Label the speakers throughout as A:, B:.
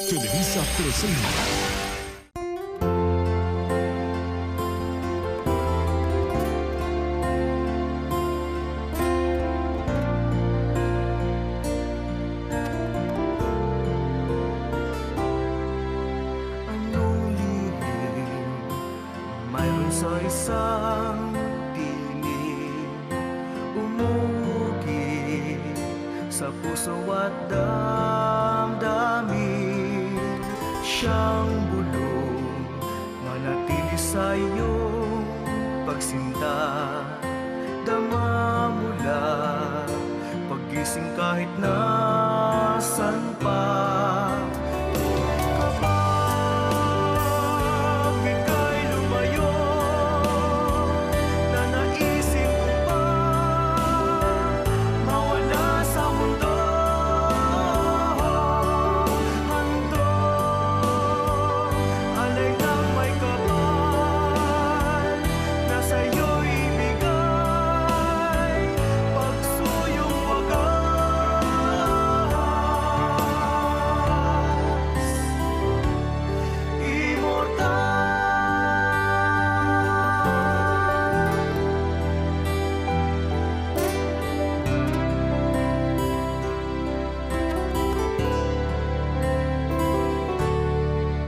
A: Televisa presenta.
B: Anong lihim mayroon sa isang tinig, umuugi sa puso at damdamin. Siyang bulong manatili sa iyong pagsinta, dama mula paggising kahit nasan pa. Kapag ika'y lumayo, nanaisip mo ba mawala sa mundo? Handog, alay ng may kapal na sa'yo'y ibigay, pagsuyong wagas, immortal.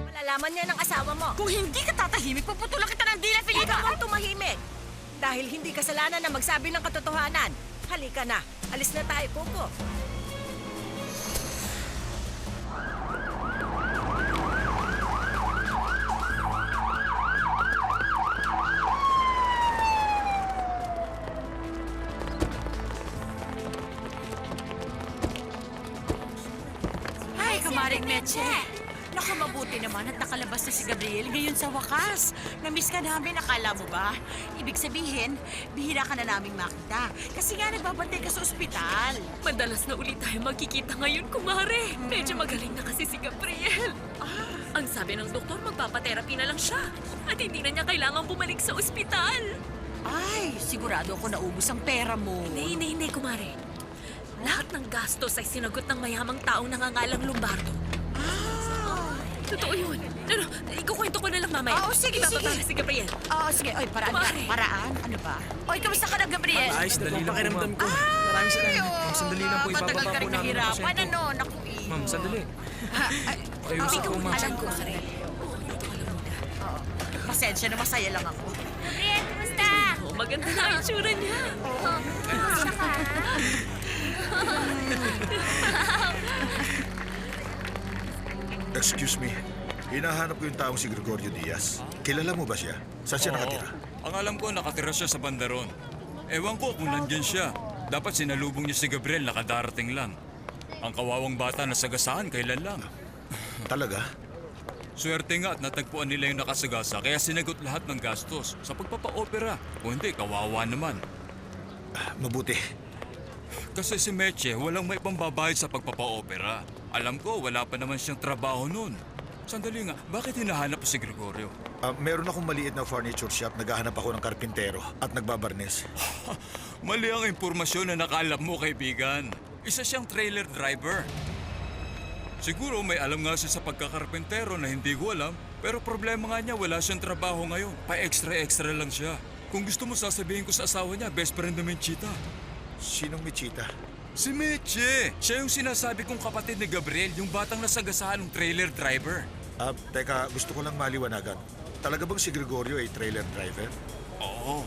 C: Malalaman niya ng asawa mo.
D: Kung hindi ka tatahimik, puputulan kita ng dila,
C: Hindi
D: Felipa!
C: ka mo tumahimik. Dahil hindi kasalanan na magsabi ng katotohanan. Halika na. Alis na tayo, Coco.
D: Ay, kamaring Meche! Naku, mabuti naman at nakalabas na si Gabriel ngayon sa wakas. Namiss ka namin, akala mo ba? Ibig sabihin, bihira ka na naming makita. Kasi nga nagbabantay ka sa ospital.
E: Madalas na ulit tayo magkikita ngayon, kumare. Medyo magaling na kasi si Gabriel. Ang sabi ng doktor, magpapaterapi na lang siya. At hindi na niya kailangan bumalik sa ospital.
D: Ay, sigurado ako naubos ang pera mo.
E: Hindi, kumare. Lahat ng gastos ay sinagot ng mayamang taong nangangalang Lombardo. Totoo yun. Pero, ikukwento ko na lang mamaya.
D: Oo, sige,
E: Ibababa
D: sige.
E: si Gabriel.
D: Sige, oy, paraan ka.
E: Kumare.
D: Paraan? Ano ba? Oy, kamusta ka na, Gabriel?
F: Ayos na po ang pakiramdam ko. Maraming salamat. Ma'am, sandali lang po.
D: Matagal
F: Ibababa
D: ka
F: po
D: rin
F: namin ang
D: nahirapan,
F: pasyente.
D: ano? Naku,
F: Ma'am, sandali. Ayusin
E: Ikaw,
F: po, ma'am.
E: alam ko, kumare. Oo, dito ka lang muna.
D: Pasensya na, masaya lang ako.
C: Gabriel, kumusta?
E: Oo, maganda na ang itsura niya.
C: Kumusta ka?
G: Excuse me. Hinahanap ko yung taong si Gregorio Diaz. Kilala mo ba siya? Saan siya nakatira?
H: Ang alam ko, nakatira siya sa Bandaron. Ewan ko kung nandyan siya. Dapat sinalubong niya si Gabriel, nakadarating lang. Ang kawawang bata na sagasaan, kailan lang.
G: Talaga?
H: Swerte nga at natagpuan nila yung nakasagasa, kaya sinagot lahat ng gastos sa pagpapa-opera. Kung hindi, kawawa naman.
G: Mabuti.
H: Kasi si Meche, walang may pambabayad sa pagpapa-opera. Alam ko, wala pa naman siyang trabaho noon. Sandali nga, bakit hinahanap si Gregorio?
G: Meron akong maliit na furniture shop. Naghahanap ako ng karpintero at nagbabarnes.
H: Mali ang impormasyon na nakalap mo, kaibigan. Isa siyang trailer driver. Siguro may alam nga siya sa pagkakarpentero na hindi ko alam, pero problema nga niya, wala siyang trabaho ngayon. Pa-extra-extra lang siya. Kung gusto mo, sasabihin ko sa asawa niya, best friend namin Chita.
G: Sinong Michita?
H: Si Meche! Siya yung sinasabi kong kapatid ni Gabriel, yung batang nasagasaan ng trailer driver.
G: Teka, gusto ko lang maliwanagan. Talaga bang si Gregorio ay trailer driver?
H: Oo.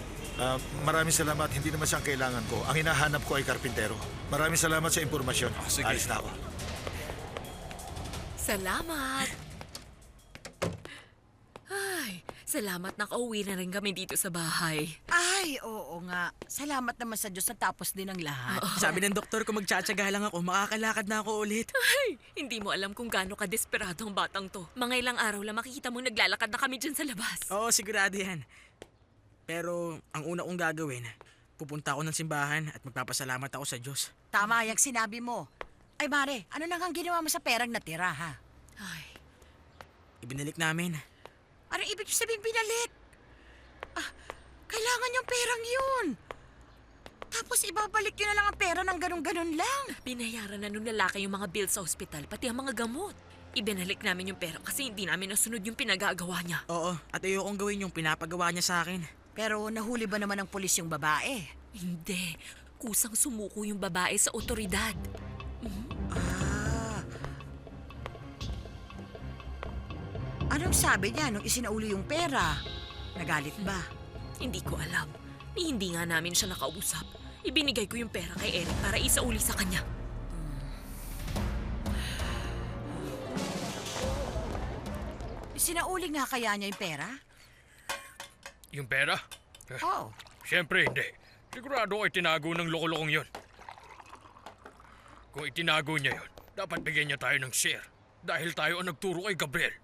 G: Maraming salamat. Hindi naman siyang kailangan ko. Ang hinahanap ko ay karpintero. Maraming salamat sa impormasyon.
H: Sige.
G: Alis na ako.
E: Salamat! Ay, salamat nakauwi na rin kami dito sa bahay.
D: Ay, oo nga. Salamat naman sa Diyos na tapos din ang lahat.
F: Sabi ng doktor ko magtsatsaga lang ako, makakalakad na ako ulit.
E: Ay, hindi mo alam kung gaano ka-desperado ang batang to. Mga ilang araw lang makikita mo naglalakad na kami dyan sa labas.
F: Oo, sigurado yan. Pero ang una kong gagawin, pupunta ako ng simbahan at magpapasalamat ako sa Diyos.
D: Tama yung sinabi mo. Ay, Mare, ano nang ang ginawa mo sa perang natira, ha?
E: Ay,
F: Ibinalik namin.
D: Ano ibig sabihin binalik? Kailangan yung perang yun. Tapos ibabalik nyo na lang ang pera ng ganun-ganun lang.
E: Binayaran na nung lalaki yung mga bill sa ospital, pati ang mga gamot. Ibinalik namin yung pera kasi hindi namin nasunod yung pinagagawa niya.
F: Oo, at ayokong gawin yung pinapagawa niya sa akin.
D: Pero nahuli ba naman ng pulis yung babae?
E: Hindi. Kusang sumuko yung babae sa otoridad.
D: Anong sabi niya nung isinauli yung pera? Nagalit ba?
E: Hindi ko alam. Hindi nga namin siya nakausap. Ibinigay ko yung pera kay Eric para isauli sa kanya.
D: Sinauli nga kaya niya yung pera?
I: Yung pera?
D: Oh,
I: Siyempre hindi. Sigurado ay tinago ng lokolokong yon. Kung itinago niya yon, dapat bigyan niya tayo ng share. Dahil tayo ang nagturo kay Gabriel.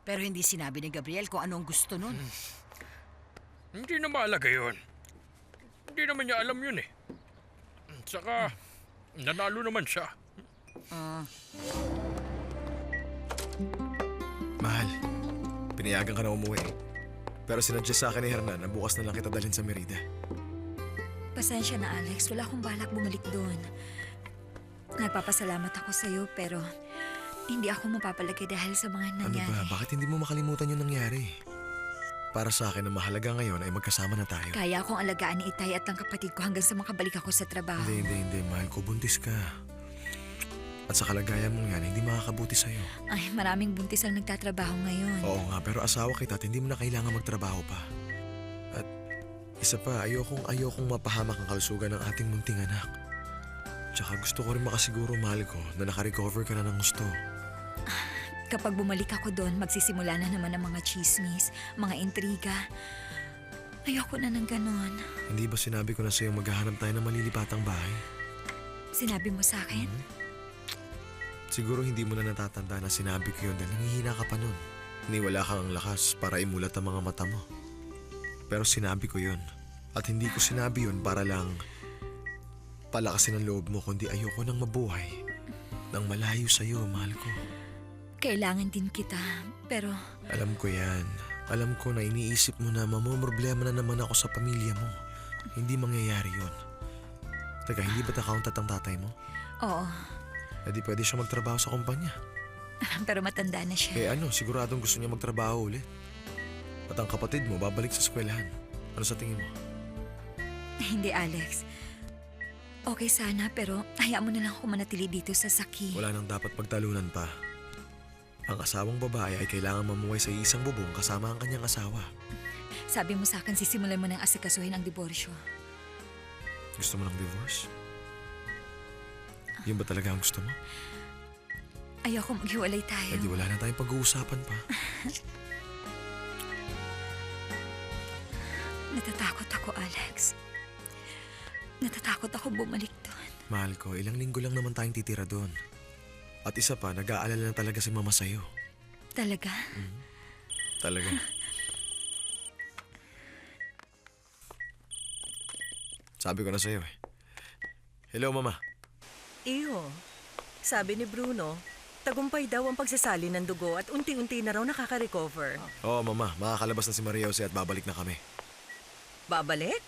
D: pero hindi sinabi ni Gabriel kung anong gusto nun.
I: Hindi na mahalaga yun. Hindi naman niya alam yun eh. Saka, nanalo naman siya.
J: Mahal, pinayagan ka na umuwi. Pero sinadya sa akin ni Hernan na bukas na lang kita dalhin sa Merida.
K: Pasensya na, Alex. Wala akong balak bumalik doon. Nagpapasalamat ako sa'yo, pero hindi ako mapapalagay dahil sa mga
J: Ano
K: nangyari.
J: ba? Bakit hindi mo makalimutan yung nangyari? Para sa akin, ang mahalaga ngayon ay magkasama na tayo.
K: Kaya akong alagaan ni Itay at ang kapatid ko hanggang sa makabalik ako sa trabaho.
J: Hindi. Mahal ko, buntis ka. At sa kalagayan mong yan, hindi makakabuti sa'yo.
K: Ay, maraming buntis ang nagtatrabaho ngayon.
J: Oo nga, pero asawa kita at hindi mo na kailangan magtrabaho pa. At isa pa, ayokong mapahamak ang kalusugan ng ating munting anak. Tsaka gusto ko rin makasiguro, mahal ko, na nakarecover ka na ng gusto.
K: Kapag bumalik ako doon, magsisimula na naman ang mga chismis, mga intriga. Ayoko na ng ganon.
J: Hindi ba sinabi ko na sa'yo maghahanap tayo ng malilipatang bahay?
K: Sinabi mo sa akin?
J: Siguro hindi mo na natatanda na sinabi ko yun dahil nangihina ka pa nun. Wala kang lakas para imulat ang mga mata mo. Pero sinabi ko yun. At hindi ko sinabi yun para lang palakasin ang loob mo, kundi ayoko nang mabuhay nang malayo sa'yo, mahal ko.
K: Kailangan din kita, pero
J: Alam ko yan. Alam ko na iniisip mo na mamomroblema na naman ako sa pamilya mo. Hindi mangyayari yun. Teka, hindi ba accountant ang tatay mo?
K: oo.
J: Eh di pwede siya magtrabaho sa kumpanya.
K: Pero matanda na siya.
J: Siguradong gusto niya magtrabaho ulit. At ang kapatid mo babalik sa eskwelahan. Ano sa tingin mo?
K: Hindi, Alex. Okay sana, pero hayaan mo na lang ako manatili dito sa Saki.
J: Wala nang dapat pagtalunan pa. Ang asawang babae ay kailangan mamuhay sa isang bubong kasama ang kanyang asawa.
K: Sabi mo sa akin, sisimulan mo nang asikasuhin ang diborsyo.
J: Gusto mo ng divorce? Yun ba talaga ang gusto mo?
K: Ayoko maghiwalay tayo.
J: Eh di wala na tayong pag-uusapan pa.
K: Natatakot ako, Alex. Natatakot ako bumalik doon.
J: Mahal ko, ilang linggo lang naman tayong titira doon. At isa pa, nag-aalala na talaga si Mama sa'yo.
K: Talaga?
J: Talaga. Sabi ko na sa'yo eh. Hello, Mama.
C: Iyo, sabi ni Bruno, tagumpay daw ang pagsasali ng dugo at unti-unti na raw nakaka-recover.
J: Oo, Mama. Makakalabas na si Maria Jose at babalik na kami.
C: Babalik?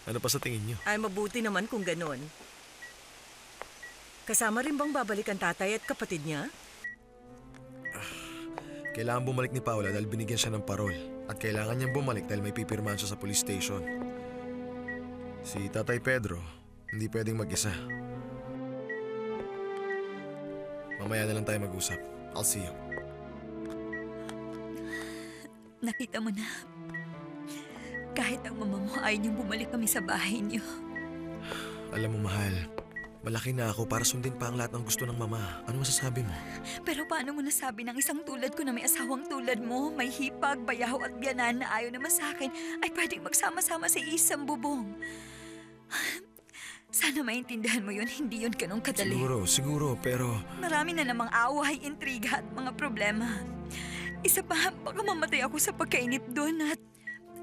J: Ano pa sa tingin niyo?
C: Ay, mabuti naman kung ganun. Kasama rin bang babalik ang tatay at kapatid niya?
J: Kailangan bumalik ni Paula dahil binigyan siya ng parol. At kailangan niyang bumalik dahil may pipirmahan siya sa police station. Si Tatay Pedro, hindi pwedeng mag-isa. Mamaya na lang tayo mag-usap. I'll see you.
K: Nakita mo na. Kahit ang mama mo ayaw niyong bumalik kami sa bahay niyo.
J: Alam mo, mahal, malaki na ako para sundin pa ang lahat ng gusto ng mama. Ano masasabi mo?
K: Pero paano mo nasabi ng isang tulad ko na may asawang tulad mo, may hipag, bayaw at biyanan na ayaw naman sa akin, ay pwedeng magsama-sama sa isang bubong? Sana maintindihan mo yun, hindi yun ganun kadali.
J: Siguro, pero...
K: Marami na namang away, intriga at mga problema. Isa pa, baka mamatay ako sa pagkainip doon at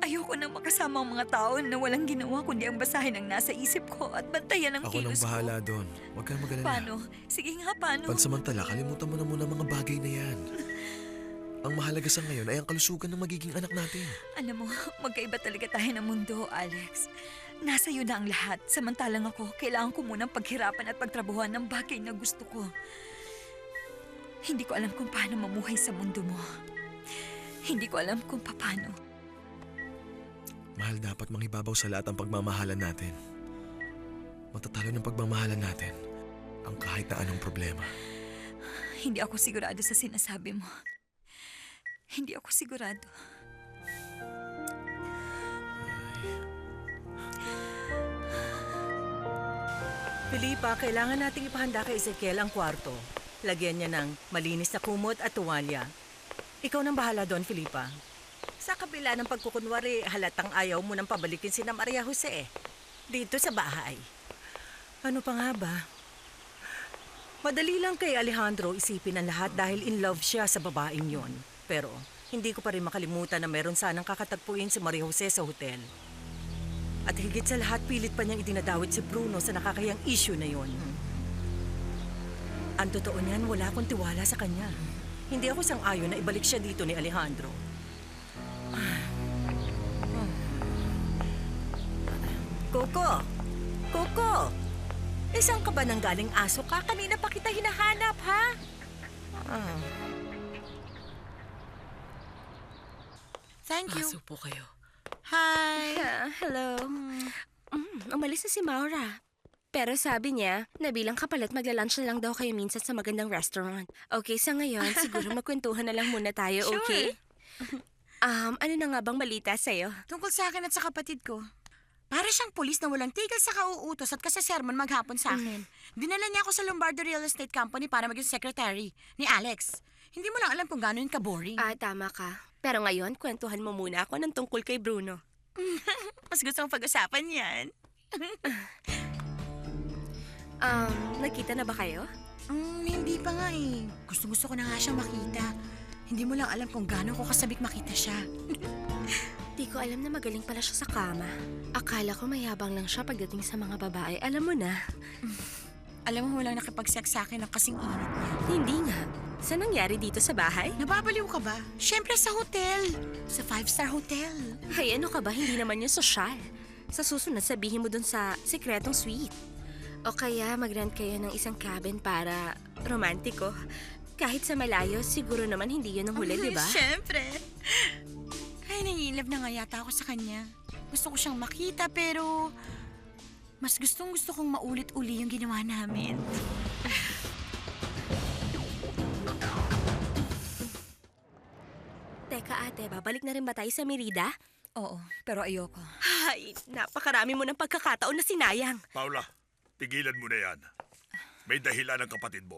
K: ayoko nang makasama ang mga tao na walang ginawa kundi ang basahin ang nasa isip ko at bantayan ang
J: Ako nang
K: kilos ko.
J: bahala doon. Huwag kang magalala.
K: Paano? Sige nga, paano?
J: Pansamantala, kalimutan mo na muna mga bagay na yan. Ang mahalaga sa ngayon ay ang kalusugan ng magiging anak natin.
K: Alam mo, magkaiba talaga tayo ng mundo, Alex. Nasa iyo na ang lahat. Samantalang ako, kailangan ko munang paghirapan at pagtrabuhan ng bagay na gusto ko. Hindi ko alam kung paano mamuhay sa mundo mo. Hindi ko alam kung paano.
J: Mahal, dapat mangibabaw sa lahat ang pagmamahalan natin. Matatalo ng pagmamahalan natin ang kahit na anong problema.
K: Hindi ako sigurado sa sinasabi mo. Hindi ako sigurado.
C: Filipa, kailangan nating ipahanda kay Ezekiel ang kwarto. Lagyan niya ng malinis na kumot at tuwalya. Ikaw nang bahala doon, Filipa. Sa kabila ng pagkukunwari, halatang ayaw mo nang pabalikin si na Maria Jose dito sa bahay. Ano pa nga ba? Madali lang kay Alejandro isipin ang lahat dahil in love siya sa babaeng yon. Pero hindi ko pa rin makalimutan na meron sanang kakatagpuin si Maria Jose sa hotel. At higit sa lahat, pilit pa niyang idinadawit si Bruno sa nakakayang issue na yon. Ang totoo niyan, wala akong tiwala sa kanya. Hindi ako sang-ayon na ibalik siya dito ni Alejandro. Coco! Coco! Isang ka ba nang galing aso ka? Kanina pa kita hinahanap, ha?
D: Thank you.
E: Pasok po kayo.
D: Hi.
L: Hello. Umalis na si Maura. Pero sabi niya, na bilang kapalit magla-lunch na lang daw kayo minsan sa magandang restaurant. Okay, sa ngayon, siguro magkwentuhan na lang muna tayo,
D: Sure.
L: okay? Ano na nga bang balita sa'yo?
D: Tungkol sa akin at sa kapatid ko. Para siyang pulis na walang tigil sa kauutos at kasasermon maghapon sa akin. Dinala niya ako sa Lombardo Real Estate Company para maging secretary ni Alex. Hindi mo lang alam kung gano'n ka-boring.
L: Tama ka. Pero ngayon, kwentuhan mo muna ako ng tungkol kay Bruno.
D: Mas gusto kong pag-usapan yan.
L: Nakita na ba kayo?
D: Hindi pa nga eh. Gusto ko na nga siyang makita. Hindi mo lang alam kung gano'n ko kasabik makita siya.
L: Di ko alam na magaling pala siya sa kama. Akala ko mayabang lang siya pagdating sa mga babae. Alam mo na.
D: Alam mo walang nakipag-sex sa akin ng kasing init niya.
L: Hindi nga. Saan nangyari dito sa bahay?
D: Nababaliw ka ba? Siyempre sa hotel. Sa 5-star hotel.
L: Ay, ano ka ba? Hindi naman yun sosyal. Sa susunod, sabihin mo dun sa sikretong suite. O kaya mag-rent kayo ng isang cabin para romantiko. Kahit sa malayo, siguro naman hindi yun ang huli, di ba?
D: Siyempre. Ay, nangilab na nga yata ako sa kanya. Gusto ko siyang makita pero mas gustong-gusto kong maulit-uli yung ginawa namin.
L: Teka ate, babalik na rin ba tayo sa Merida?
K: Oo, pero ayoko.
L: Ay, napakarami mo ng pagkakataon na sinayang.
G: Paula, tigilan mo na yan. May dahilan ang kapatid mo.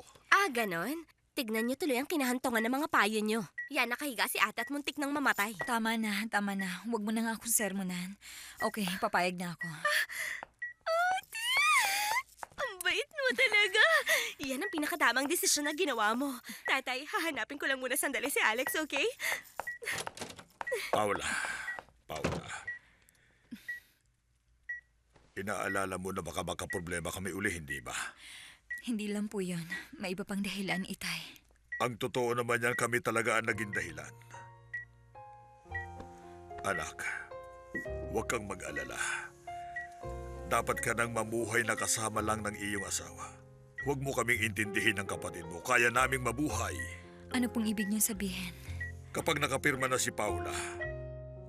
L: Ganon? Tignan niyo tuloy ang kinahantongan ng mga payo niyo. Yan, nakahiga si ate at muntik nang mamatay.
K: Tama na. Huwag mo na nga akong sermonan. Okay, papayag na ako.
L: Ate! Ang bait mo talaga. Yan ang pinakatamang desisyon na ginawa mo. Tatay, hahanapin ko lang muna sandali si Alex, okay?
G: Paula. Inaalala mo na baka problema kami uli, hindi ba?
K: Hindi lang po yun. May iba pang dahilan, Itay.
G: Ang totoo naman yan, kami talaga ang naging dahilan. Anak, huwag kang mag-alala. Dapat ka nang mamuhay na kasama lang ng iyong asawa. Huwag mo kaming intindihin ng kapatid mo. Kaya naming mabuhay.
K: Ano pong ibig niyo sabihin?
G: Kapag nakapirma na si Paula,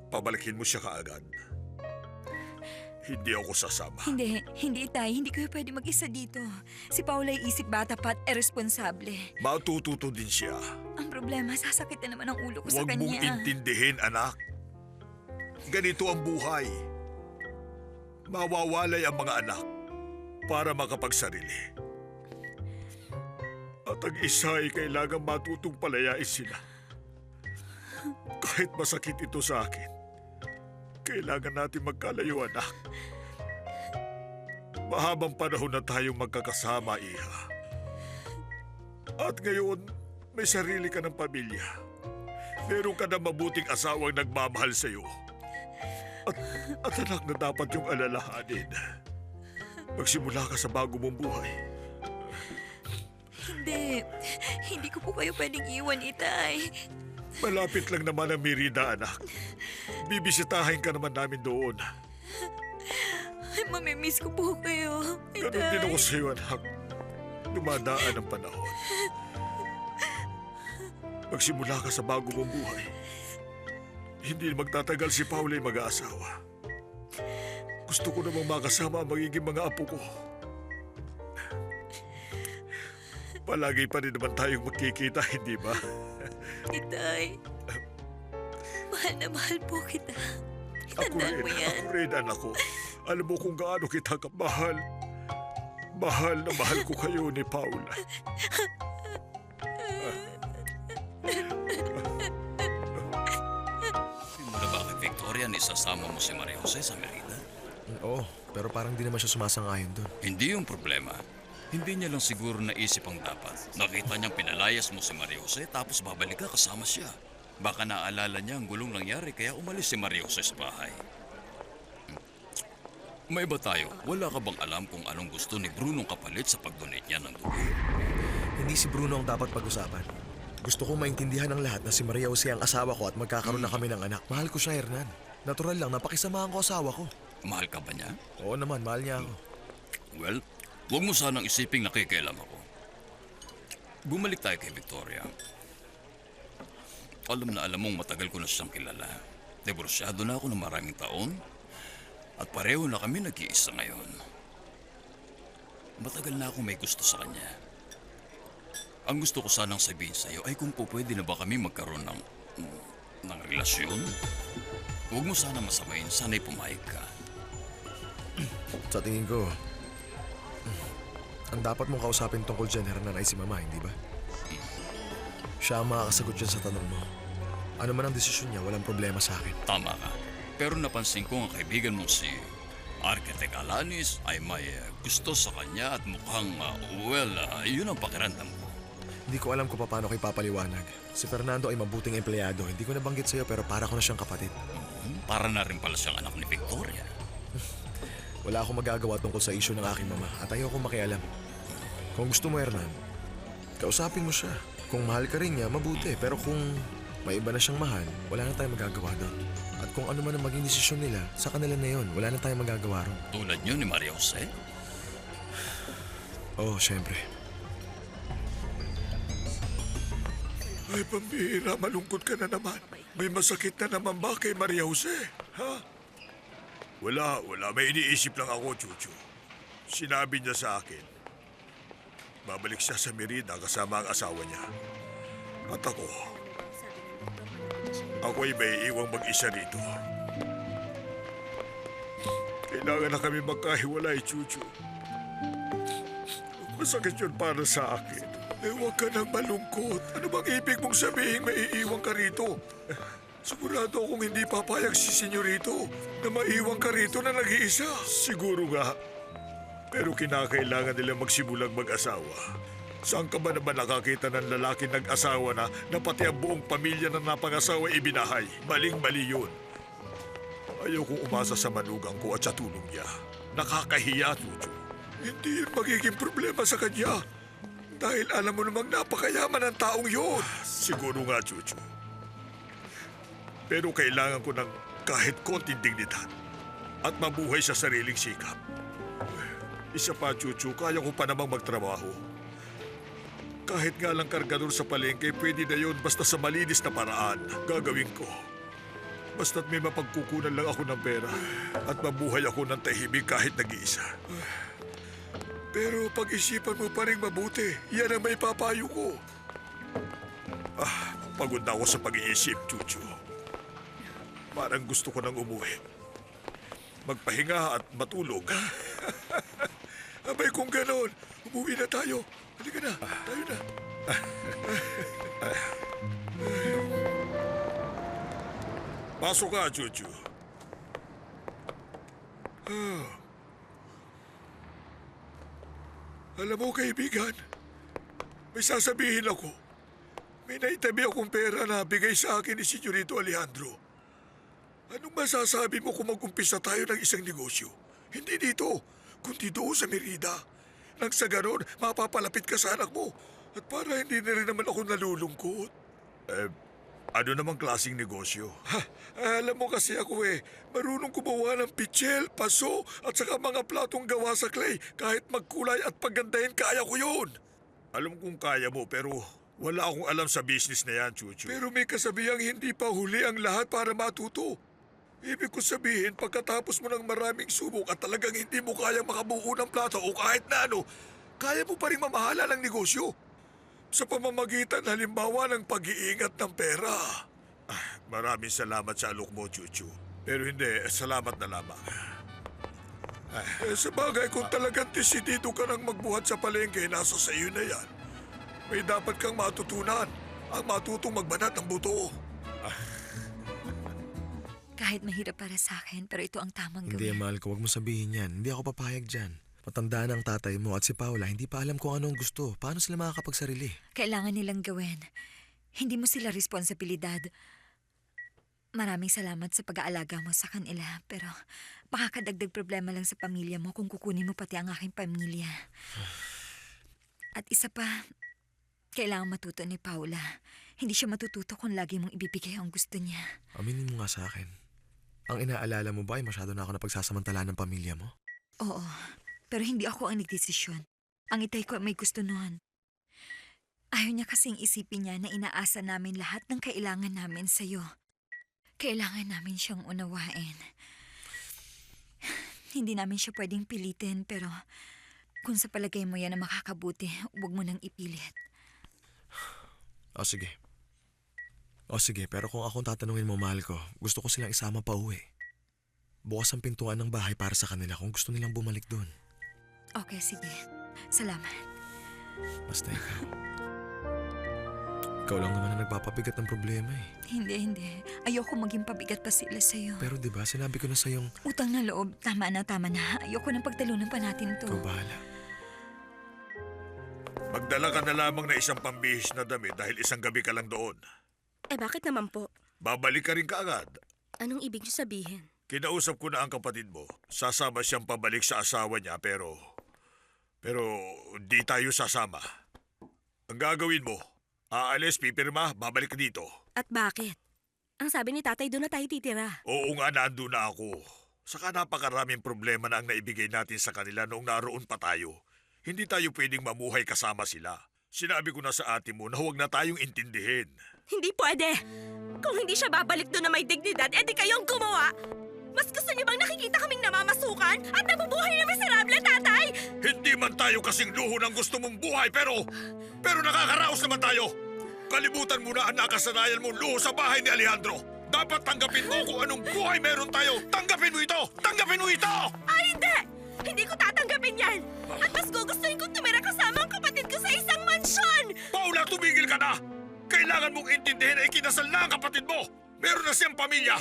G: pabalikin mo siya kaagad. Hindi ako sasama.
K: Hindi, Itay. Hindi kayo pwede mag-isa dito. Si Paula ay isip bata pa at irresponsable.
G: Matututo din siya.
K: Ang problema, sasakit na naman ang ulo ko sa
G: Huwag
K: kanya.
G: mong intindihin, anak. Ganito ang buhay. Mawawalay ang mga anak para makapagsarili. At ang isa ay kailangan matutong palayain sila. Kahit masakit ito sa akin, kailangan natin magkalayo, anak. Mahabang panahon na tayong magkakasama, iha. At ngayon, may sarili ka ng pamilya. Meron ka na mabuting asawang nagmamahal sa'yo. At anak na dapat yung alalahanin. Magsimula ka sa bago mong buhay.
K: Hindi ko po kayo pwedeng iwan, Itay.
G: Malapit lang naman ang Merida, anak. Bibisitahin ka naman namin doon.
K: Ay, mamimiss ko po kayo.
G: Ganun din ako sa'yo, anak. Dumadaan ang panahon. Magsimula ka sa bago mong buhay. Hindi magtatagal si Paula ay mag-aasawa. Gusto ko namang makasama ang magiging mga apo ko. Palagi pa rin naman tayong magkikita, hindi ba?
K: Itay, mahal na mahal po kita.
G: Ako rin, anak ko. Alam mo kung gaano kita kamahal. Mahal na mahal ko kayo ni Paula.
H: Simula ba kay Victoria na isasama mo si Maria Jose sa Merida?
J: Oo, pero parang di naman siya sumasang-ayon doon.
H: Hindi yung problema. Hindi niya lang siguro naisip ang dapat. Nakita niyang pinalayas mo si Maria Jose tapos babalik ka kasama siya. Baka naalala niya ang gulong nangyari kaya umalis si Maria Jose sa bahay. May iba tayo. Wala ka bang alam kung anong gusto ni Brunong kapalit sa pag-donate niya ng dugo?
J: Hindi si Bruno ang dapat pag-usapan. Gusto kong maintindihan ng lahat na si Maria Jose ang asawa ko at magkakaroon na kami ng anak. Mahal ko siya, Hernan. Natural lang, napakisamahan ko asawa ko.
H: Mahal ka ba niya?
J: Oo naman, mahal niya ako.
H: Well, huwag mo sanang isiping nakikialam ako. Bumalik tayo kay Victoria. Alam na alam mong matagal ko na siyang kilala. Diborsyado na ako ng maraming taon. At pareho na kami nag-iisa ngayon. Matagal na akong may gusto sa kanya. Ang gusto ko sanang sabihin sa iyo ay kung pwede na ba kami magkaroon ng relasyon? Huwag mo sana masamain, sana'y pumayag ka.
J: Sa tingin ko, ang dapat mong kausapin tungkol dyan, Hernan, ay si Mama, hindi ba? Siya ang makakasagot dyan sa tanong mo. Ano man ang desisyon niya, walang problema sa akin.
H: Tama ka. Pero napansin ko ang kaibigan mong si Architect Alanis ay may gusto sa kanya at mukhang, yun ang pakiramdam ko.
J: Hindi ko alam kung paano kayo papaliwanag. Si Fernando ay mabuting empleyado. Hindi ko nabanggit sa'yo pero para ko na siyang kapatid.
H: Para na rin pala siyang anak ni Victoria.
J: Wala akong magagawa tungkol sa issue ng aking mama at ayoko makialam. Kung gusto mo, Hernan, kausapin mo siya. Kung mahal ka rin niya, mabuti. Pero kung may iba na siyang mahal, wala na tayong magagawa doon. At kung ano man ang maging desisyon nila, sa kanila na yun. Wala na tayong magagawa ron.
H: Tulad niyo ni Maria Jose?
J: Oo, syempre.
G: Ay, pambihira, malungkot ka na naman. May masakit na naman ba kay Maria Jose? Ha? Wala. May iniisip lang ako, Chuchu. Sinabi niya sa akin, babalik siya sa Merida kasama ang asawa niya. At ako'y may iwang mag-isa rito. Kailangan na kami magkahiwalay, Chuchu. Masakit yun para sa akin. Huwag ka nang malungkot. Ano bang ibig mong sabihin maiiwan ka rito? Sigurado akong hindi papayag si Senyorito na maiwan ka rito na nag-iisa. Siguro nga. Pero kinakailangan nila magsimulang mag-asawa. Saan ka ba naman nakakita ng lalaki nag-asawa na pati ang buong pamilya na napang-asawa ibinahay? Maling-mali yun. Ayaw kong umasa sa manugang ko at sa tulong niya. Nakakahiya, Chuchu. Hindi yun magiging problema sa kanya. Dahil alam mo namang napakayaman ng taong yun. Siguro nga, Chuchu. Pero kailangan ko ng kahit konting dignidad at mabuhay sa sariling sikap. Isa pa, Chuchu, kaya ko pa namang magtrabaho. Kahit nga lang kargador sa palengke, pwede na yun basta sa malinis na paraan. Gagawin ko. Basta't may mapagkukunan lang ako ng pera at mabuhay ako ng tahimik kahit nag-iisa. Pero pag-isipan mo pa rin mabuti, yan ang may papayo ko. Pagod na ako sa pag-iisip, Chuchu. Parang gusto ko nang umuwi. Magpahinga at matulog. Abay kung ganon, umuwi na tayo. Halika na, tayo na. Pasok ka, Chuchu. Alam mo, kaibigan, may sasabihin ako. May naitabi akong pera na bigay sa akin ni Senyorito Alejandro. Anong masasabi mo kung mag-umpisa tayo ng isang negosyo? Hindi dito, kundi doon sa Merida. Nang sa ganon, mapapalapit ka sa anak mo. At para hindi na rin naman ako nalulungkot. Ano namang klaseng negosyo? Alam mo kasi ako marunong gumawa ng pichel, paso at saka mga platong gawa sa clay. Kahit magkulay at paggandahin, kaya ko yun. Alam kong kaya mo pero wala akong alam sa business na yan, Chuchu. Pero may kasabihang hindi pa huli ang lahat para matuto. Ibig ko sabihin, pagkatapos mo ng maraming subok at talagang hindi mo kayang makabuo ng plato o kahit na ano, kaya mo pa rin mamahala ng negosyo. Sa pamamagitan halimbawa ng pag-iingat ng pera. Maraming salamat sa alok mo, Chuchu. Pero hindi, salamat na lamang. Sa bagay, kung talagang desidido ka nang magbuhat sa palengke, nasa sa iyo na yan. May dapat kang matutunan, ang matutong magbanat ng buto.
K: Kahit mahirap para sa akin, pero ito ang tamang
J: Hindi,
K: gawin.
J: mahal ko. Huwag mo sabihin yan. Hindi ako papayag dyan. Matanda na ang tatay mo at si Paula, hindi pa alam kung ano ang gusto. Paano sila makakapagsarili?
K: Kailangan nilang gawin. Hindi mo sila responsibilidad. Maraming salamat sa pag-aalaga mo sa kanila, pero makakadagdag problema lang sa pamilya mo kung kukunin mo pati ang aking pamilya. At isa pa, kailangan matuto ni Paula. Hindi siya matututo kung lagi mong ibibigay ang gusto niya.
J: Aminin mo nga sa akin. Ang inaalala mo ba ay masyado na ako napagsasamantala ng pamilya mo?
K: Oo, pero hindi ako ang nagdesisyon. Ang itay ko may gusto noon. Ayaw niya kasing isipin niya na inaasa namin lahat ng kailangan namin sa'yo. Kailangan namin siyang unawain. Hindi namin siya pwedeng pilitin, pero kung sa palagay mo yan na makakabuti, huwag mo nang ipilit.
J: O sige, pero kung akong tatanungin mo, mahal ko, gusto ko silang isama pa uwi. Bukas ang pintuan ng bahay para sa kanila kung gusto nilang bumalik doon.
K: Okay, sige. Salamat.
J: Basta ikaw. Ikaw lang naman na nagpapabigat ng problema eh.
K: Hindi. Ayoko maging pabigat pa sila sa'yo.
J: Pero diba, sinabi ko na sa'yong...
K: Utang na loob. Tama na. Ayoko nang pagtalunan pa natin to.
J: Ikaw bahala.
G: Magdala ka na lamang na isang pambihis na damit dahil isang gabi ka lang doon.
L: Bakit naman po?
G: Babalik ka rin kaagad.
L: Anong ibig niyo sabihin?
G: Kinausap ko na ang kapatid mo. Sasama siyang pabalik sa asawa niya pero di tayo sasama. Ang gagawin mo, aalis, pipirma, babalik ka dito.
L: At bakit? Ang sabi ni tatay, doon na tayo titira.
G: Oo nga, nandun na ako. Saka napakaraming problema na ang naibigay natin sa kanila noong naroon pa tayo. Hindi tayo pwedeng mamuhay kasama sila. Sinabi ko na sa ate mo na huwag na tayong intindihin.
L: Hindi pwede! Kung hindi siya babalik doon na may dignidad, edi kayong gumawa! Mas gusto niyo bang nakikita kaming namamasukan at nabubuhay na miserable, tatay?
G: Hindi man tayo kasing luho ng gusto mong buhay pero nakakaraos naman tayo. Kalimutan mo na ang nakasanayan mong luho sa bahay ni Alejandro. Dapat tanggapin mo kung anong buhay meron tayo. Tanggapin mo ito! Tanggapin mo ito!
L: Ay, hindi! Hindi ko tatanggapin yan! At mas gugustuhin kong tumira kasama ang kapatid ko sa isang mansyon!
G: Paula, tumigil ka na! Kailangan mong intindihin ay kinasal na ang kapatid mo! Meron na siyang pamilya!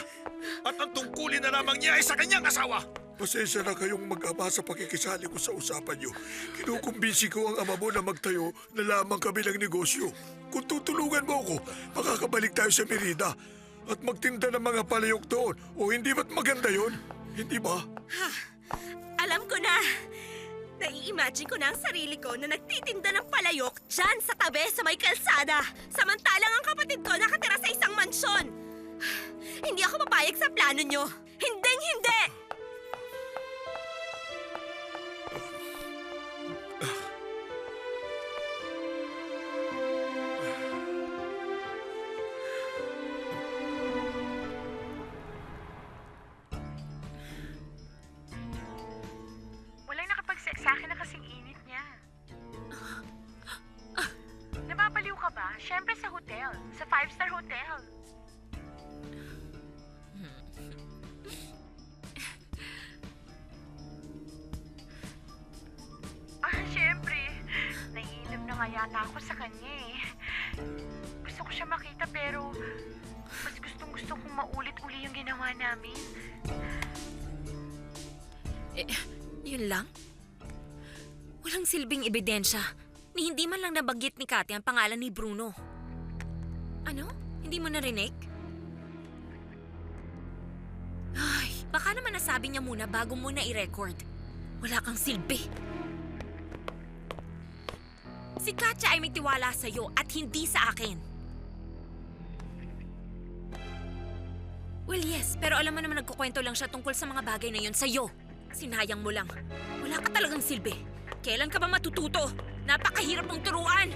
G: At ang tungkulin na lamang niya ay sa kanyang asawa! Pasensya na kayong mag-ama sa pakikisali ko sa usapan niyo. Kinukumbinsi ko ang ama mo na magtayo na lamang kami ng negosyo. Kung tutulungan mo ako, makakabalik tayo sa Merida at magtinda ng mga palayok doon. O hindi ba't maganda yon? Hindi ba?
L: Alam ko na! Nai-imagine ko na ang sarili ko na nagtitinda ng palayok dyan sa tabi sa may kalsada. Samantalang ang kapatid ko nakatira sa isang mansyon. Hindi ako papayag sa plano nyo. Hinding-hindi!
M: Walang nakapag-sex sa akin na kasing init niya. Nababaliw ka ba? Siyempre sa hotel. Sa 5-star hotel. Siyempre. Naiinom na nga yata ako sa kanya eh. Gusto ko siya makita pero mas gustong-gusto kong maulit-uli yung ginawa namin.
E: Yun lang? Walang silbing ebidensya ni hindi man lang nabanggit ni Cathy ang pangalan ni Bruno. Ano? Hindi mo narinig? Ay, baka naman nasabi niya muna bago mo na i-record. Wala kang silbi. Si Katya ay may tiwala sa'yo at hindi sa akin. Well, yes. Pero alam mo naman nagkukwento lang siya tungkol sa mga bagay na yun sa'yo. Sinayang mo lang. Wala ka talagang silbi. Kailan ka ba matututo? Napakahirap mong turuan.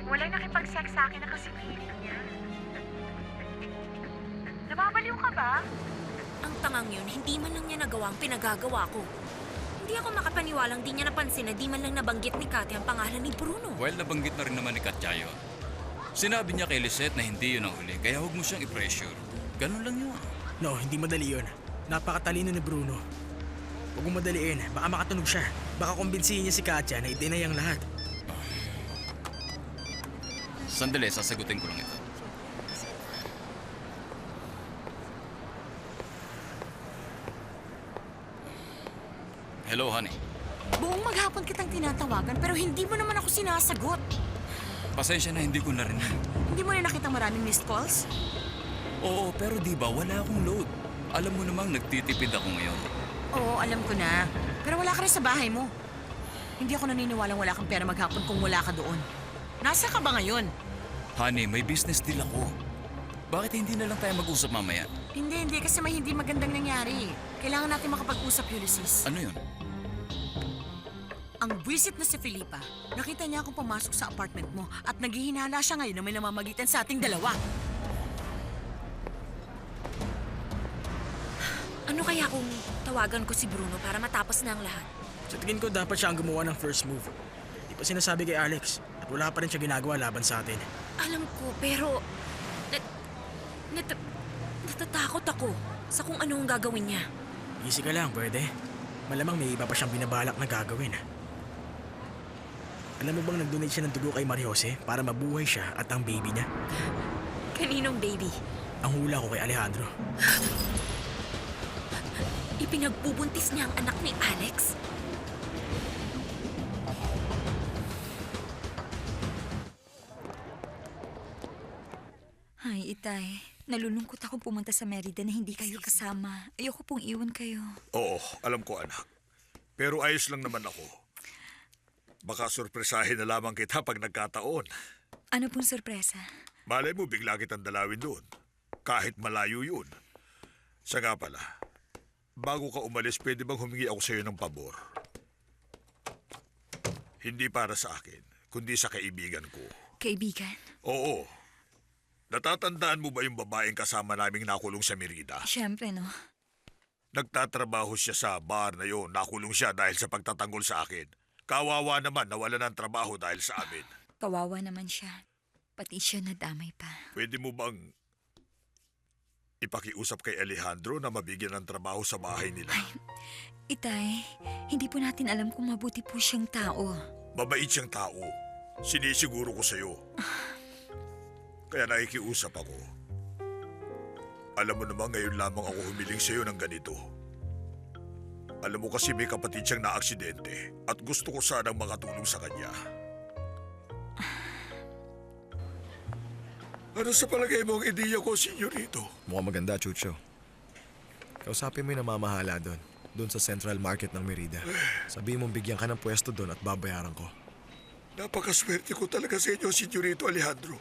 M: Walang nakipag-sex sa akin na kasipiling niya. Nababaliw ka ba?
E: Ang tangang yun, hindi man lang niya nagawa ang pinagagawa ko. Hindi ako makapaniwalang di niya napansin na di man lang nabanggit ni Kati ang pangalan ni Bruno.
H: Well, nabanggit na rin naman ni Katya yun. Sinabi niya kay Lisette na hindi yun ang huli, kaya huwag mo siyang i-pressure. Ganun lang yun.
F: No, hindi madali yun. Napakatalino ni Bruno. Huwag mong madaliin. Baka makatunog siya. Baka kumbinsihin niya si Katya na i-deny ang lahat.
H: Sandali, sasagutin ko lang ito. Hello, honey.
D: Buong maghapon kitang tinatawagan pero hindi mo naman ako sinasagot.
H: Pasensya na hindi ko narinig.
D: Hindi mo na nakita maraming missed calls?
H: Oo, pero di ba wala akong load. Alam mo namang nagtitipid ako ngayon.
D: Oo, alam ko na. Pero wala ka rin sa bahay mo. Hindi ako naniniwalang wala kang pera maghapon kung wala ka doon. Nasa ka ba ngayon?
H: Honey, may business deal ako. Bakit hindi na lang tayo mag-usap mamaya?
D: Hindi kasi may hindi magandang nangyari. Kailangan natin makapag-usap, Ulysses.
H: Ano yun?
D: Ang buwisit na si Felipa, nakita niya akong pumasok sa apartment mo at naghihinala siya ngayon na may namamagitan sa ating dalawa.
E: Ano kaya kung tawagan ko si Bruno para matapos na ang lahat?
F: Sa tingin ko dapat siya ang gumawa ng first move. Di pa sinasabi kay Alex at wala pa rin siya ginagawa laban sa atin.
E: Alam ko, pero... natatakot ako sa kung ano ang gagawin niya.
F: Easy ka lang, pwede. Malamang may iba pa siyang binabalak na gagawin. Alam mo bang nag-donate siya ng dugo kay Mariose para mabuhay siya at ang baby niya?
E: Kaninong baby?
F: Ang hula ko kay Alejandro.
E: Ipinagbubuntis niya ang anak ni Alex?
K: Hi, Itay. Nalulungkot akong pumunta sa Merida na hindi kayo kasama. Ayoko pong iwan kayo.
G: Oo, alam ko anak. Pero ayos lang naman ako. Baka sorpresahin na lamang kita pag nagkataon.
K: Ano pong sorpresa?
G: Malay mo, bigla kitang dalawin doon. Kahit malayo yun. Siya nga pala, bago ka umalis, pwede bang humingi ako sa'yo ng pabor? Hindi para sa akin, kundi sa kaibigan ko.
K: Kaibigan?
G: Oo. Natatandaan mo ba yung babaeng kasama naming nakulong sa Merida?
K: Siyempre, no?
G: Nagtatrabaho siya sa bar na yon. Nakulong siya dahil sa pagtatanggol sa akin. Kawawa naman, nawala ng trabaho dahil sa amin.
K: Kawawa naman siya. Pati siya nadamay pa.
G: Pwede mo bang ipakiusap kay Alejandro na mabigyan ng trabaho sa bahay nila?
K: Itay, hindi po natin alam kung mabuti po siyang tao.
G: Mabait siyang tao. Sinisiguro ko sa'yo. Kaya nakikiusap ako. Alam mo naman ngayon lamang ako humiling sa'yo ng ganito. Alam mo kasi may kapatid siyang naaksidente at gusto ko sanang makatulong sa kanya. Ano sa palagay mo ang ideya ko, senyorito?
J: Mukhang maganda, Chucho. Kausapin mo yung namamahala doon. Doon sa Central Market ng Merida. Sabihin mong bigyan ka ng pwesto doon at babayaran ko.
G: Napakaswerte ko talaga sa inyo, senyorito Alejandro.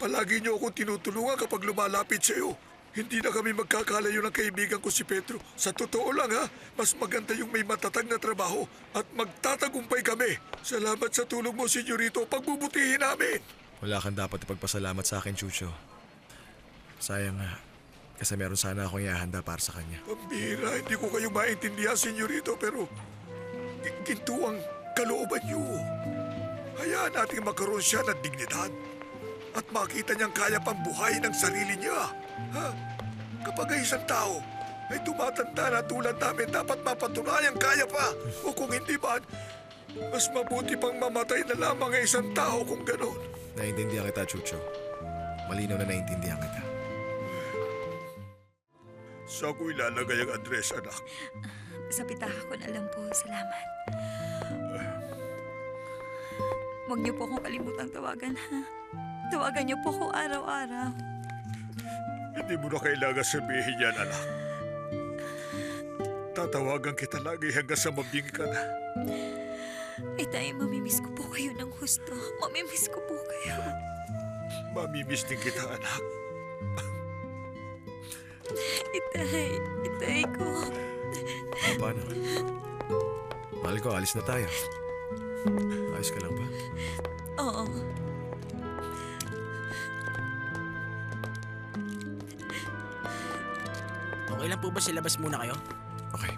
G: Palagi niyo akong tinutulungan kapag lumalapit sa iyo. Hindi na kami magkakalayo ng kaibigan ko si Pedro. Sa totoo lang ha, mas maganda yung may matatag na trabaho at magtatagumpay kami. Salamat sa tulong mo, senyorito. Pagbubutihin namin.
J: Wala kang dapat ipagpasalamat sa akin, Chucho. Sayang nga, kasi meron sana akong ihahanda para sa kanya.
G: Pambira, hindi ko kayo maintindihan, senyorito, pero ginto ang kalooban niyo. Hayaan natin magkaroon siya ng dignidad at makita niyang kaya pang buhayin ang sarili niya. Ha? Kapag ay isang tao ay tumatanda na tulad namin, dapat mapatunayan kaya pa. O kung hindi man, mas mabuti pang mamatay na lamang ang isang tao kung gano'n.
J: Naiintindihan kita, Chucho. Malinaw na naiintindihan kita.
G: Saan ko ilalagay ang address, anak?
K: Sa pitaka ko na lang po. Salamat. Huwag niyo po akong kalimutang tawagan, ha? Tawagan niyo po ako araw-araw.
G: Hindi mo na kailangan sabihin yan, anak. Tatawagan kita lagi hanggang sa mabing ka na.
K: Itay, mamimiss ko po kayo ng husto. Mamimiss ko po kayo.
G: Mamimiss din kita, anak.
K: Itay ko.
J: O, paano? Mahal ko, alis na tayo. Ayos ka lang ba?
K: Oo.
F: Okay lang po ba silabas muna kayo?
J: Okay.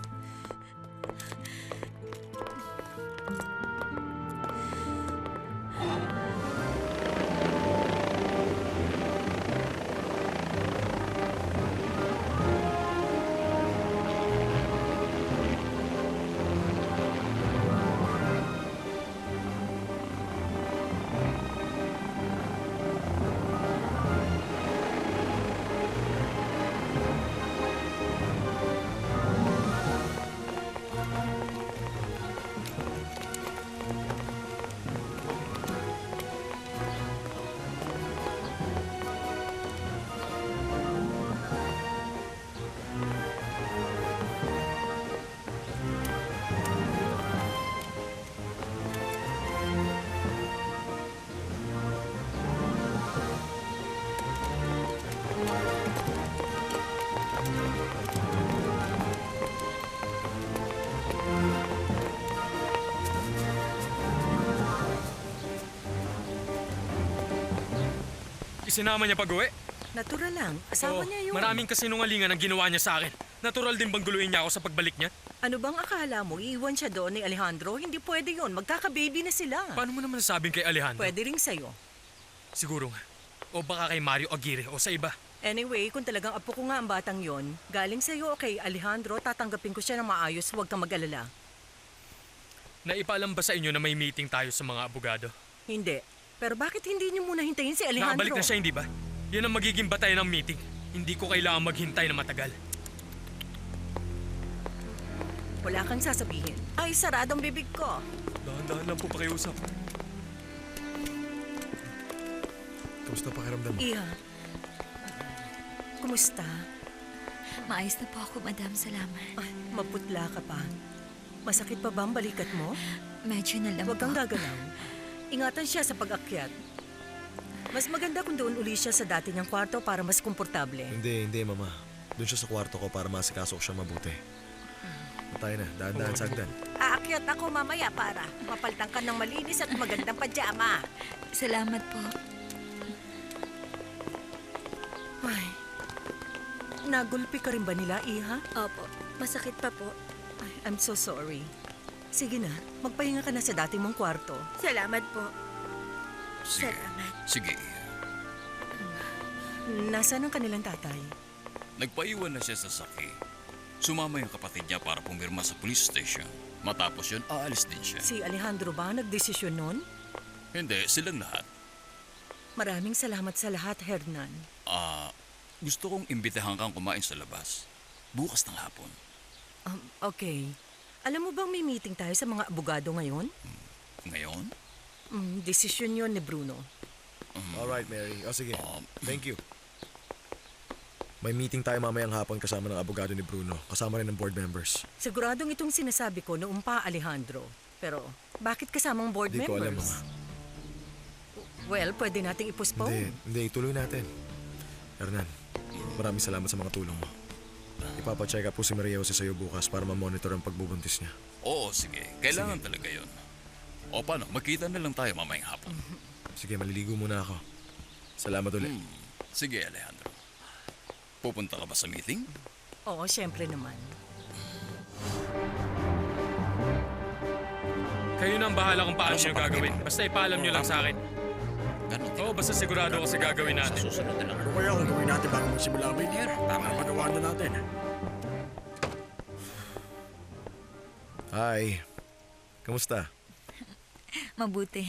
I: Isinama niya pag-uwi?
C: Natural lang. Asawa
I: Oo,
C: niya yun.
I: maraming kasinungalingan ang ginawa niya sa akin. Natural din bang guluhin niya ako sa pagbalik niya?
C: Ano bang akala mo? Iiwan siya doon ni Alejandro? Hindi pwede yun. Magkaka-baby na sila.
I: Paano mo naman nasabing kay Alejandro?
C: Pwede rin sa'yo.
I: Siguro nga. O baka kay Mario Aguirre o sa iba.
C: Anyway, kung talagang apo ko nga ang batang yon, galing sa'yo o kay Alejandro, tatanggapin ko siya ng maayos, huwag kang mag-alala.
I: Naipaalam ba sa inyo na may meeting tayo sa mga abogado?
C: Hindi. Pero bakit hindi niyo muna hintayin si Alejandro?
I: Nakabalik na siya, hindi ba? Yan ang magiging batay ng meeting. Hindi ko kailangan maghintay na matagal.
C: Wala kang sasabihin. Ay, saradong bibig ko.
I: Dahan-dahan lang po pakiusap.
J: Kamusta pakiramdam mo?
C: Iha. Kumusta?
K: Maayos na po ako, madam. Salamat.
C: Ay, maputla ka pa. Masakit pa ba ang balikat mo?
K: Medyo na lang
C: Huwag kang
K: po.
C: gagalaw. Ingatan siya sa pag-akyat. Mas maganda kung doon uli siya sa dati niyang kwarto para mas komportable.
J: Hindi, mama. Doon siya sa kwarto ko para masikaso ko siya mabuti. Tayo na, dahan-dahan sagdan.
C: Aakyat ako mamaya para mapalitan ka ng malinis at magandang pajama.
K: Salamat po.
C: Ay, nagulpi ka rin ba nila, Iha?
L: Opo, masakit pa po.
C: Ay, I'm so sorry. Sige na, magpahinga ka na sa dati mong kwarto.
L: Salamat po.
H: Sige.
L: Salamat.
H: Sige.
C: Nasaan ang kanilang tatay?
H: Nagpaiwan na siya sa saki. Sumama yung kapatid niya para pumirma sa police station. Matapos yun, aalis din siya.
C: Si Alejandro ba nagdesisyon nun?
H: Hindi, silang lahat.
C: Maraming salamat sa lahat, Hernan.
H: Gusto kong imbitahan kang kumain sa labas. Bukas ng hapon.
C: Okay. Alam mo bang may meeting tayo sa mga abogado ngayon?
H: Ngayon?
C: Desisyon yon ni Bruno.
J: Alright, Mary. O sige, thank you. May meeting tayo mamayang hapon kasama ng abogado ni Bruno. Kasama rin ng board members.
C: Siguradong itong sinasabi ko noong pa, Alejandro. Pero bakit kasamang board
J: Hindi ko alam,
C: members?
J: Mama.
C: Well, pwede nating i-postpone.
J: Hindi, ituloy natin. Hernan, maraming salamat sa mga tulong mo. Ipapacheck up po si Maria Jose sa'yo bukas para ma-monitor ang pagbubuntis niya.
H: Oo, sige. Kailangan talaga yun. O paano, magkita na lang tayo mamayang hapon.
J: Sige, maliligo muna ako. Salamat ulit.
H: Sige, Alejandro. Pupunta ka ba sa meeting?
C: Oo, syempre naman.
I: Kayo na ang bahala kung paano nyo gagawin. Basta ipaalam nyo lang sa akin. Oo, basta sigurado ako sa gagawin natin.
H: Susunod na lang.
F: Ano kaya kung gawin natin bago magsimula ang meeting? Tama, magawa na natin.
J: Hi. Kamusta?
K: Mabuti.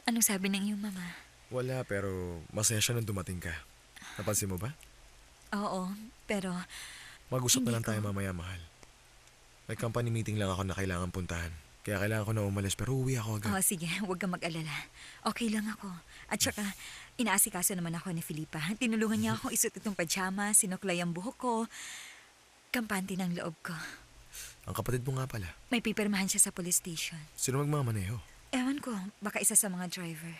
K: Anong sabi ng iyong mama?
J: Wala, pero masaya siya nung dumating ka. Napansin mo ba?
K: Oo, pero
J: Mag-usap na
K: Hindi
J: lang tayo
K: ko.
J: mamaya, mahal. May company meeting lang ako na kailangan puntahan. Kaya kailangan ko na umalis, pero uwi ako agad.
K: Oo, sige, huwag kang mag-alala. Okay lang ako. At saka, inaasikaso naman ako ni Filipa. Tinulungan niya akong isuot itong pajama, sinuklay ang buhok ko, kampante ng loob ko.
J: Ang kapatid mo nga pala.
K: May pipirmahan siya sa police station.
J: Sino magmamaneho?
K: Ewan ko, baka isa sa mga driver.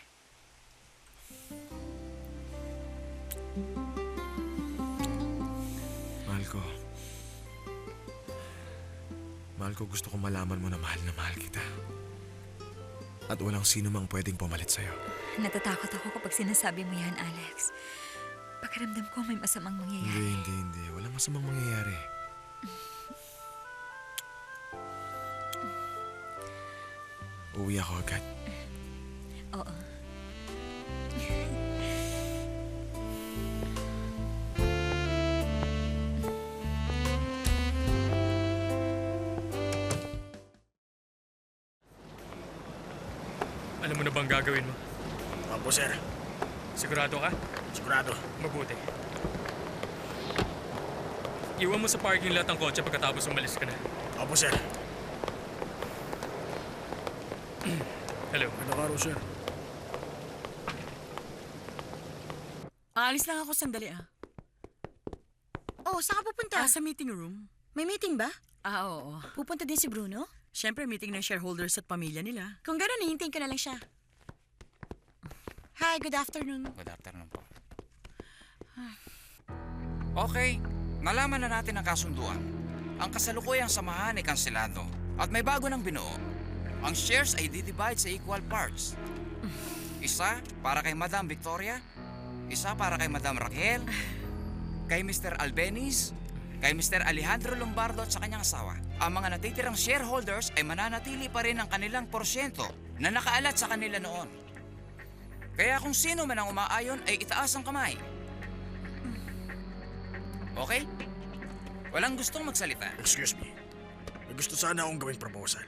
J: Mahal ko, gusto kong malaman mo na mahal kita. At walang sino mang pwedeng pumalit sa'yo.
K: Natatakot ako kapag sinasabi mo yan, Alex. Pakiramdam ko may masamang mangyayari.
J: Hindi. Walang masamang mangyayari. Uwi ako agad.
K: Oo.
I: Alam mo na bang gagawin mo?
F: Opo, sir.
I: Sigurado ka?
F: Sigurado.
I: Mabuti. Iwan mo sa parking lot ang kotse pagkatapos umalis ka na.
F: Opo, sir.
I: Hello.
F: Ano ka, sir?
D: Aalis lang ako sandali
N: Oh, saan ka pupunta?
D: Sa meeting room.
N: May meeting ba?
D: Oo.
N: Pupunta din si Bruno?
D: Siyempre, meeting ng shareholders at pamilya nila.
N: Kung gano'n, hihintayin ko na lang siya. Hi, good afternoon.
O: Good afternoon po. Okay, nalaman na natin ang kasunduan. Ang kasalukuyang samahan ay kanselado at may bago ng binuo. Ang shares ay didivide sa equal parts. Isa para kay Madam Victoria, isa para kay Madam Raquel, kay Mr. Albeniz, kay Mr. Alejandro Lombardo at sa kanyang asawa. Ang mga natitirang shareholders ay mananatili pa rin ang kanilang porsyento na nakaalat sa kanila noon. Kaya kung sino man ang umaayon ay itaas ang kamay. Okay? Walang gustong magsalita.
F: Excuse me. May gusto sana akong gawing proposal.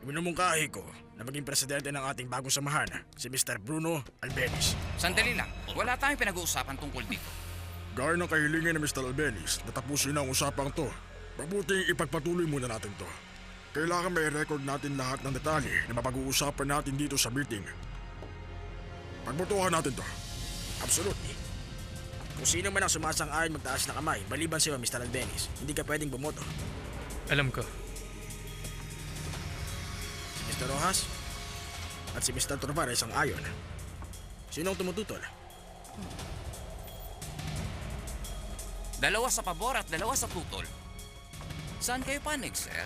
F: Minumungkahi ko na maging presidente ng ating bagong samahan, si Mr. Bruno Albeniz.
O: Sandali lang. Wala tayong pinag-uusapan tungkol dito.
G: Gaya ng kahilingin ni Mr. Albeniz, natapusin na ang usapang to. Mabuting ipagpatuloy muna natin to. Kailangan may record natin lahat ng detalye na mapag-uusapan natin dito sa meeting. Pagbotohan natin to.
F: Absolutely. Kung sino man ang sumasang-ayon magtaas na kamay, maliban sa iyo, Mr. Albeniz, hindi ka pwedeng bumoto.
I: Alam ko.
F: Si Mr. Rojas at si Mr. Torvar ay sang-ayon. Sino ang tumututol?
O: Dalawa sa pabor at dalawa sa tutol. Saan kayo panig, sir?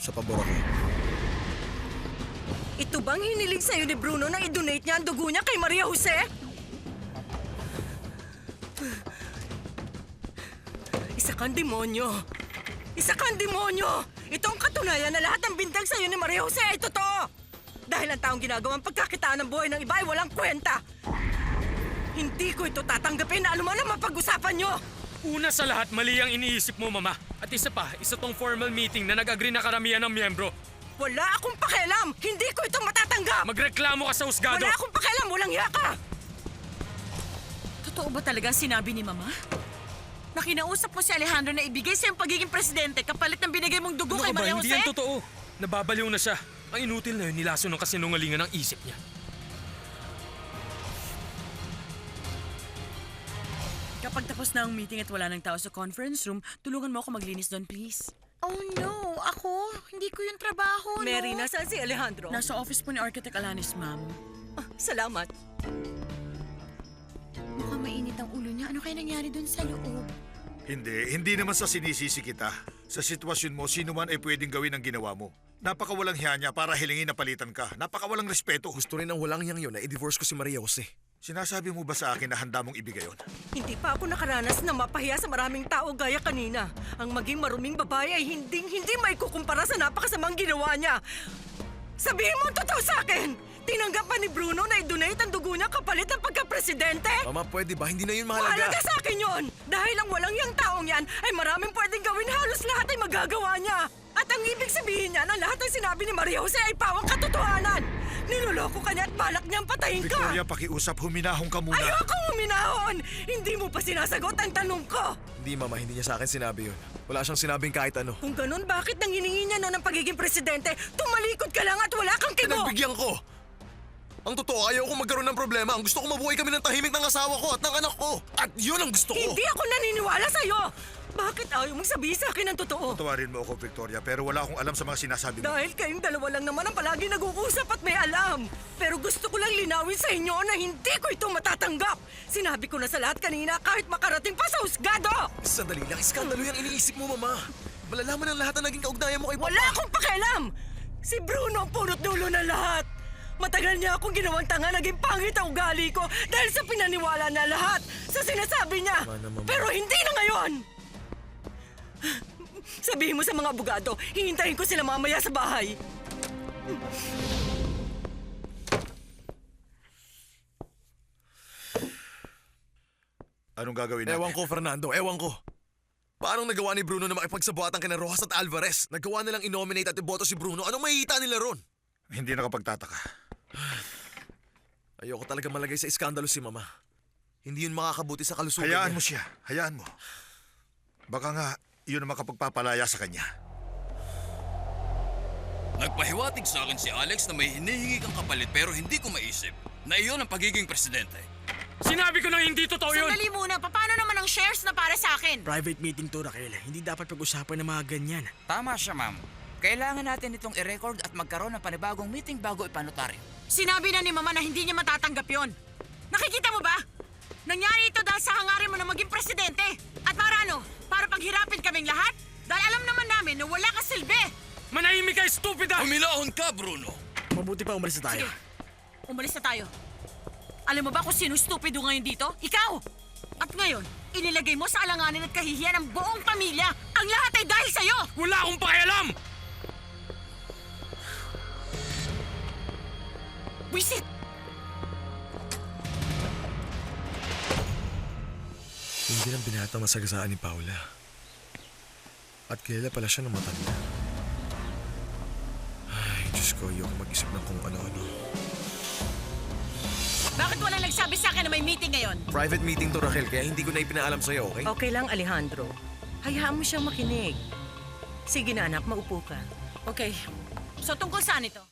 J: Sa pabor ako.
C: Ito bang hiniling sa'yo ni Bruno na i-donate niya ang dugo niya kay Maria Jose? Isa kang demonyo! Isa kang demonyo! Ito ang katunayan na lahat ng bintang sa'yo ni Maria Jose ay totoo! Dahil ang taong ginagawang pagkakitaan ng buhay ng iba ay walang kwenta! Hindi ko ito tatanggapin na anuman ang mapag-usapan nyo!
I: Una sa lahat, mali ang iniisip mo, Mama. At isa pa, isa tong formal meeting na nag-agree na karamihan ng miyembro.
C: Wala akong pakialam! Hindi ko ito matatanggap!
I: Magreklamo ka sa husgado!
C: Wala akong pakialam! Walang yaka!
D: Totoo ba talaga ang sinabi ni Mama? Na kinausap mo si Alejandro na ibigay sa'yo ang pagiging presidente kapalit ng binigay mong dugo kay Maria Jose?
I: Hindi yan totoo. Nababaliw na siya. Ang inutil na yun, nilaso ng kasinungalingan ng isip niya.
D: Kapag tapos na ang meeting at wala ng tao sa conference room, tulungan mo ako maglinis doon, please.
N: Oh no, ako? Hindi ko yung trabaho,
C: Mary,
N: no?
C: nasaan si Alejandro?
D: Nasa office po ni Architect Alanis, ma'am.
C: Salamat.
N: Mukhang mainit ang ulo niya. Ano kaya nangyari dun sa loob?
G: Hindi naman sa sinisisi kita. Sa sitwasyon mo, sino man ay pwedeng gawin ang ginawa mo. Napakawalang hiya niya para hilingin na palitan ka. Napakawalang respeto.
J: Gusto rin ng walang hiyang yun na i-divorce ko si Maria Jose.
G: Sinasabi mo ba sa akin na handa mong ibigay yun?
C: Hindi pa ako nakaranas na mapahiya sa maraming tao gaya kanina. Ang maging maruming babae ay hindi may kukumpara sa napakasamang ginawa niya. Sabihin mo ang totoo sa akin! Tinanggap pa ni Bruno na i-donate ang dugo niya kapalit ng pagka-presidente?
J: Mama, pwede ba? Hindi na yun mahalaga.
C: Mahalaga sa akin yun! Dahil ang walang yang taong yan ay maraming pwedeng gawin, halos lahat ay magagawa niya. At ang ibig sabihin niya na lahat ng sinabi ni Maria Jose ay pawang katotohanan. Niloloko ka niya at balak niyang patayin ka.
G: Victoria, pakiusap, huminahon ka muna.
C: Ayoko huminahon! Hindi mo pa sinasagot ang tanong ko.
J: Hindi, Mama. Hindi niya sa akin sinabi yun. Wala siyang sinabing kahit ano.
C: Kung ganun, bakit nang hiningi niya noon ang pagiging presidente, tumalikod ka lang at wala kang kibo?
J: Pinagbigyan ko! Ang totoo, ayaw ko magkaroon ng problema. Ang gusto ko mabuhay kami ng tahimik ng asawa ko at ng anak ko. At yun ang gusto ko.
C: Hindi ako naniniwala sa'yo! Bakit ayaw mong sabihin sa akin ang totoo?
G: Patawarin mo ako, Victoria, pero wala akong alam sa mga sinasabi mo.
C: Dahil kayong dalawa lang naman ang palagi nag-uusap at may alam. Pero gusto ko lang linawin sa inyo na hindi ko ito matatanggap. Sinabi ko na sa lahat kanina kahit makarating pa sa husgado.
J: Sandali lang, iskandalo yung iniisip mo, Mama. Malalaman ang lahat na naging kaugnayan mo kay Papa.
C: Wala akong pakialam! Si Bruno ang punot dulo ng lahat. Matagal niya akong ginawang tanga, naging pangit ang ugali ko dahil sa pinaniwala na lahat sa sinasabi niya. Pero hindi na ngayon! Sabihin mo sa mga abogado, hihintayin ko sila mamaya sa bahay.
G: Anong gagawin natin?
J: Ewan ko, Fernando. Ewan ko. Paano nagawa ni Bruno na makipagsabuatan kina Rojas at Alvarez? Nagawa nilang inominate at iboto si Bruno. Anong mahihita nila ron?
G: Hindi nakapagtataka.
J: Ayoko talaga malagay sa iskandalo si Mama. Hindi yun makakabuti sa kalusugan
G: Hayaan
J: niya.
G: mo siya. Hayaan mo. Baka nga, yun ang makapagpapalaya sa kanya.
H: Nagpahiwatig sa akin si Alex na may hinihingi kang kapalit pero hindi ko maisip na iyon ang pagiging presidente.
I: Sinabi ko na hindi totoo yun!
D: Sandali muna, paano naman ang shares na para sa akin?
F: Private meeting to, Raquel. Hindi dapat pag-usapan ng mga ganyan.
O: Tama siya, ma'am. Kailangan natin itong i-record at magkaroon ng panibagong meeting bago ipanotaryo.
D: Sinabi na ni Mama na hindi niya matatanggap yon. Nakikita mo ba? Nangyari ito dahil sa hangarin mo na maging presidente. At para ano? Para paghirapin kaming lahat? Dahil alam naman namin na wala ka silbi.
I: Manahimik ka, stupida!
H: Umilahon ka, Bruno!
F: Mabuti pa umalis na tayo.
D: Sige, umalis na tayo. Alam mo ba kung sino stupido ngayon dito? Ikaw! At ngayon, inilagay mo sa alanganin at kahihiyan ng buong pamilya. Ang lahat ay dahil sa'yo!
I: Wala akong pakialam!
D: Wisit!
J: Hindi lang binata masagasaan ni Paula. At kilala pala siya ng matanda. Ay, Diyos ko, ayoko mag-isip ng kung ano-ano.
D: Bakit wala nagsabi sa akin na may meeting ngayon?
J: Private meeting to, Raquel, kaya hindi ko na ipinaalam sa'yo, okay?
C: Okay lang, Alejandro. Hayaan mo siyang makinig. Sige na, anak, maupo ka.
D: Okay. So tungkol saan ito?